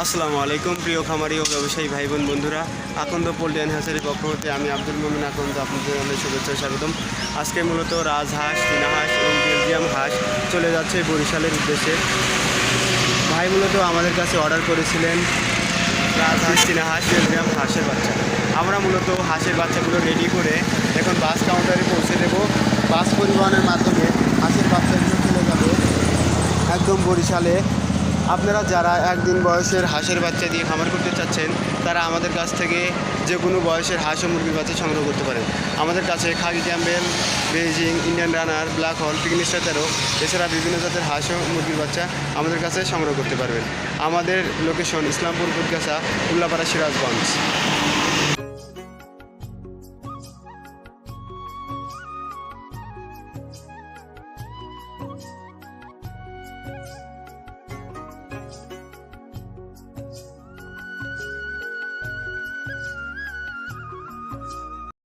আসসালামু আলাইকুম প্রিয় খামারি ও ব্যবসায়ী ভাই বোন বন্ধুরা, আকন্দ পোল্ট্রি অ্যান্ড হ্যাচারির পক্ষ হতে আমি আব্দুল মোমিন আকন্দ আপনাদের অনেক শুভেচ্ছা স্বাগতম। আজকে মূলত রাজহাঁস, চীনা হাঁস এবং বেলজিয়াম হাঁস চলে যাচ্ছে বরিশালের উদ্দেশ্যে। ভাই মূলত আমাদের কাছে অর্ডার করেছিলেন রাজহাঁস, চীনা হাঁস, বেলজিয়াম হাঁসের বাচ্চা। আমরা মূলত হাঁসের বাচ্চাগুলো রেডি করে এখন বাস কাউন্টারে পৌঁছে দেব। বাস পরিবহনের মাধ্যমে হাঁসের বাচ্চাগুলো চলে যাবে একদম বরিশালে। আপনারা যারা একদিন বয়সের হাঁসের বাচ্চা দিয়ে খামার করতে চাচ্ছেন, তারা আমাদের কাছ থেকে যে কোনো বয়সের হাঁস ও মুরগির বাচ্চা সংগ্রহ করতে পারেন। আমাদের কাছে খাকি Campbell, Beijing, Indian runner, black হল, পিকনিস্টার 13 এছাড়া বিভিন্ন জাতের হাঁস ও মুরগির বাচ্চা আমাদের কাছে সংগ্রহ করতে পারবেন। আমাদের লোকেশন ইসলামপুর, বুদগাছা, উল্লাপাড়া, সিরাজগঞ্জ।